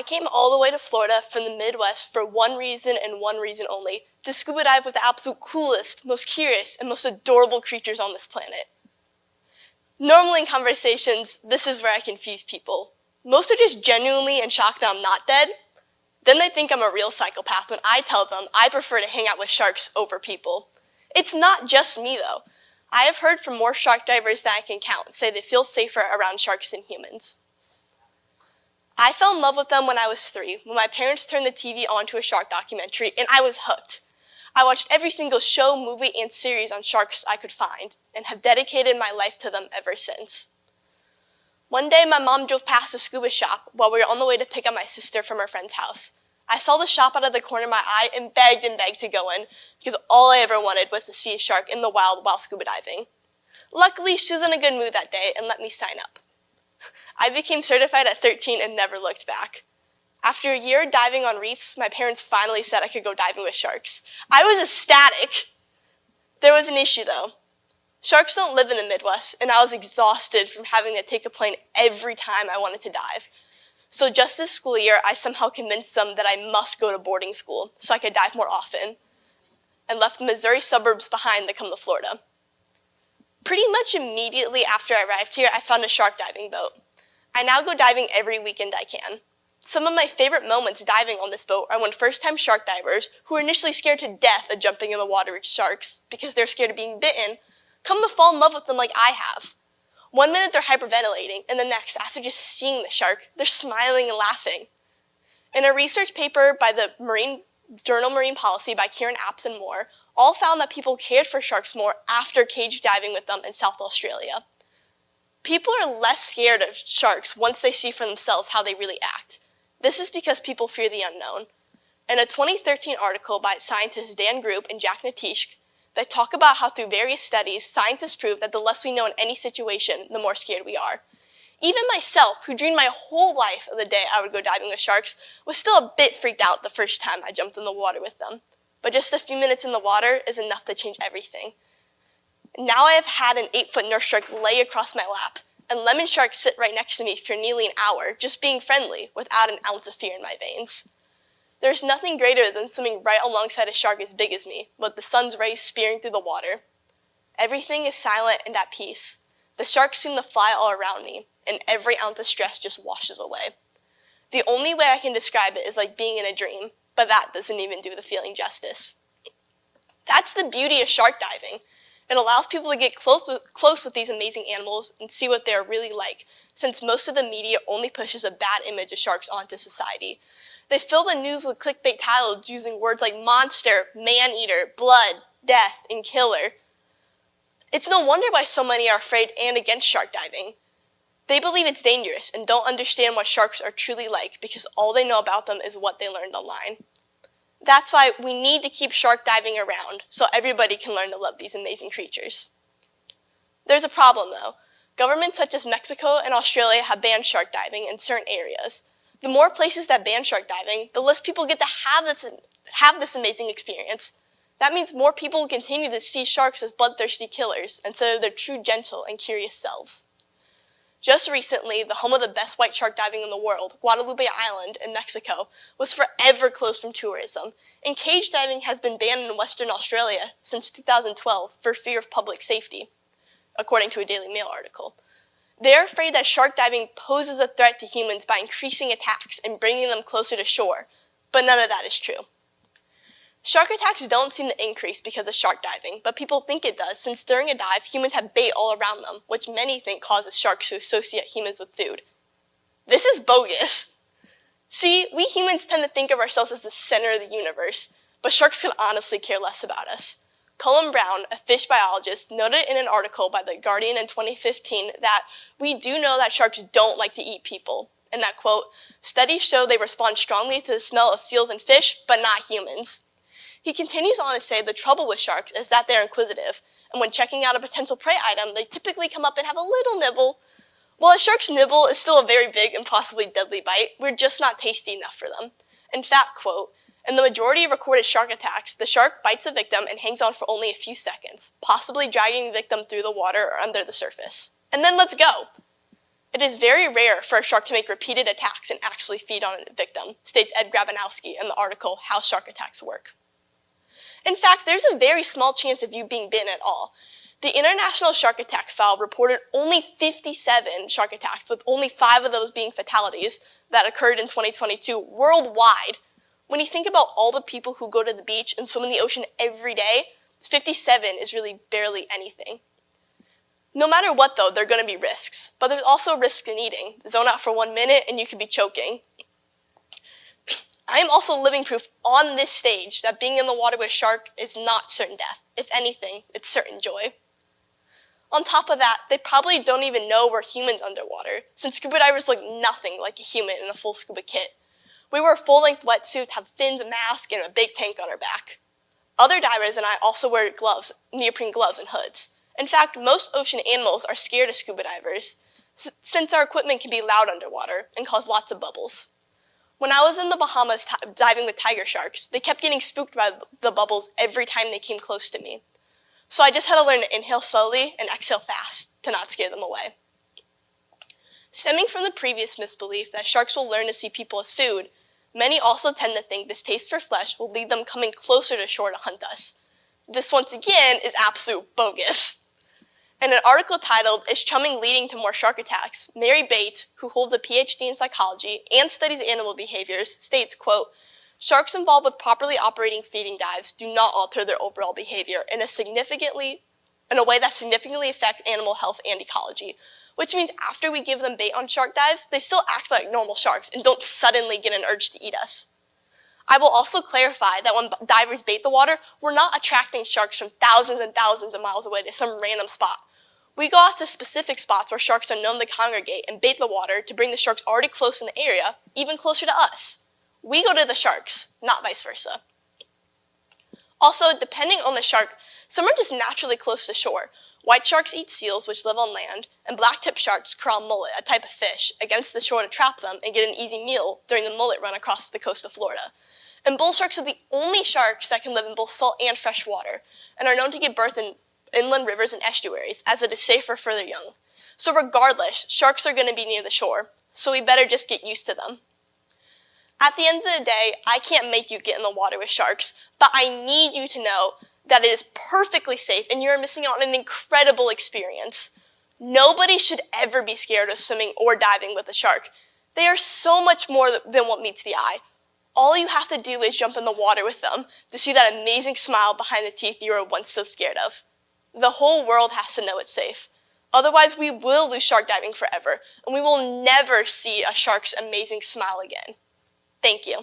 came all the way to Florida from the Midwest for one reason and one reason only, to scuba dive with the absolute coolest, most curious, and most adorable creatures on this planet. Normally in conversations, this is where I confuse people. Most are just genuinely in shock that I'm not dead. Then they think I'm a real psychopath when I tell them I prefer to hang out with sharks over people. It's not just me though. I have heard from more shark divers than I can count say they feel safer around sharks than humans. I fell in love with them when I was 3, when my parents turned the TV on to a shark documentary, and I was hooked. I watched every single show, movie, and series on sharks I could find, and have dedicated my life to them ever since. One day, my mom drove past a scuba shop while we were on the way to pick up my sister from her friend's house. I saw the shop out of the corner of my eye and begged to go in, because all I ever wanted was to see a shark in the wild while scuba diving. Luckily, she was in a good mood that day and let me sign up. I became certified at 13 and never looked back. After a year diving on reefs, my parents finally said I could go diving with sharks. I was ecstatic. There was an issue though. Sharks don't live in the Midwest, and I was exhausted from having to take a plane every time I wanted to dive. So just this school year, I somehow convinced them that I must go to boarding school so I could dive more often, and left the Missouri suburbs behind to come to Florida. Pretty much immediately after I arrived here, I found a shark diving boat. I now go diving every weekend I can. Some of my favorite moments diving on this boat are when first-time shark divers, who are initially scared to death of jumping in the water with sharks because they're scared of being bitten, come to fall in love with them like I have. One minute they're hyperventilating, and the next, after just seeing the shark, they're smiling and laughing. In a research paper by the Journal Marine Policy by Kieran Apps and more, all found that people cared for sharks more after cage diving with them in South Australia. People are less scared of sharks once they see for themselves how they really act. This is because people fear the unknown. In a 2013 article by scientists Dan Group and Jack Natish, they talk about how through various studies, scientists prove that the less we know in any situation, the more scared we are. Even myself, who dreamed my whole life of the day I would go diving with sharks, was still a bit freaked out the first time I jumped in the water with them. But just a few minutes in the water is enough to change everything. Now I have had an 8-foot nurse shark lay across my lap, and lemon sharks sit right next to me for nearly an hour, just being friendly, without an ounce of fear in my veins. There's nothing greater than swimming right alongside a shark as big as me, with the sun's rays spearing through the water. Everything is silent and at peace. The sharks seem to fly all around me, and every ounce of stress just washes away. The only way I can describe it is like being in a dream, but that doesn't even do the feeling justice. That's the beauty of shark diving. It allows people to get close with these amazing animals and see what they're really like, since most of the media only pushes a bad image of sharks onto society. They fill the news with clickbait titles using words like monster, man-eater, blood, death, and killer. It's no wonder why so many are afraid and against shark diving. They believe it's dangerous and don't understand what sharks are truly like because all they know about them is what they learned online. That's why we need to keep shark diving around so everybody can learn to love these amazing creatures. There's a problem though. Governments such as Mexico and Australia have banned shark diving in certain areas. The more places that ban shark diving, the less people get to have this amazing experience. That means more people will continue to see sharks as bloodthirsty killers instead of their true gentle and curious selves. Just recently, the home of the best white shark diving in the world, Guadalupe Island in Mexico, was forever closed from tourism, and cage diving has been banned in Western Australia since 2012 for fear of public safety, according to a Daily Mail article. They're afraid that shark diving poses a threat to humans by increasing attacks and bringing them closer to shore, but none of that is true. Shark attacks don't seem to increase because of shark diving, but people think it does since during a dive, humans have bait all around them, which many think causes sharks to associate humans with food. This is bogus. See, we humans tend to think of ourselves as the center of the universe, but sharks can honestly care less about us. Cullen Brown, a fish biologist, noted in an article by The Guardian in 2015 that we do know that sharks don't like to eat people, and that, quote, studies show they respond strongly to the smell of seals and fish, but not humans. He continues on to say the trouble with sharks is that they're inquisitive, and when checking out a potential prey item, they typically come up and have a little nibble. While a shark's nibble is still a very big and possibly deadly bite, we're just not tasty enough for them. In fact, quote, in the majority of recorded shark attacks, the shark bites a victim and hangs on for only a few seconds, possibly dragging the victim through the water or under the surface. And then let's go. It is very rare for a shark to make repeated attacks and actually feed on a victim, states Ed Grabanowski in the article How Shark Attacks Work. In fact, there's a very small chance of you being bitten at all. The International Shark Attack File reported only 57 shark attacks, with only 5 of those being fatalities that occurred in 2022 worldwide. When you think about all the people who go to the beach and swim in the ocean every day, 57 is really barely anything. No matter what, though, there are going to be risks. But there's also risks in eating. Zone out for 1 minute and you could be choking. I am also living proof on this stage that being in the water with a shark is not certain death. If anything, it's certain joy. On top of that, they probably don't even know we're humans underwater, since scuba divers look nothing like a human in a full scuba kit. We wear full-length wetsuits, have fins, a mask, and a big tank on our back. Other divers and I also wear gloves, neoprene gloves and hoods. In fact, most ocean animals are scared of scuba divers, since our equipment can be loud underwater and cause lots of bubbles. When I was in the Bahamas diving with tiger sharks, they kept getting spooked by the bubbles every time they came close to me. So I just had to learn to inhale slowly and exhale fast to not scare them away. Stemming from the previous misbelief that sharks will learn to see people as food, many also tend to think this taste for flesh will lead them coming closer to shore to hunt us. This, once again, is absolute bogus. In an article titled, Is Chumming Leading to More Shark Attacks?, Mary Bates, who holds a PhD in psychology and studies animal behaviors, states, quote, sharks involved with properly operating feeding dives do not alter their overall behavior in a way that significantly affects animal health and ecology, which means after we give them bait on shark dives, they still act like normal sharks and don't suddenly get an urge to eat us. I will also clarify that when divers bait the water, we're not attracting sharks from thousands and thousands of miles away to some random spot. We go out to specific spots where sharks are known to congregate and bait the water to bring the sharks already close in the area, even closer to us. We go to the sharks, not vice versa. Also, depending on the shark, some are just naturally close to shore. White sharks eat seals, which live on land, and black-tip sharks crawl mullet, a type of fish, against the shore to trap them and get an easy meal during the mullet run across the coast of Florida. And bull sharks are the only sharks that can live in both salt and fresh water, and are known to give birth in inland rivers and estuaries, as it is safer for their young. So regardless, sharks are going to be near the shore, so we better just get used to them. At the end of the day, I can't make you get in the water with sharks, but I need you to know that it is perfectly safe and you're missing out on an incredible experience. Nobody should ever be scared of swimming or diving with a shark. They are so much more than what meets the eye. All you have to do is jump in the water with them to see that amazing smile behind the teeth you were once so scared of. The whole world has to know it's safe. Otherwise, we will lose shark diving forever, and we will never see a shark's amazing smile again. Thank you.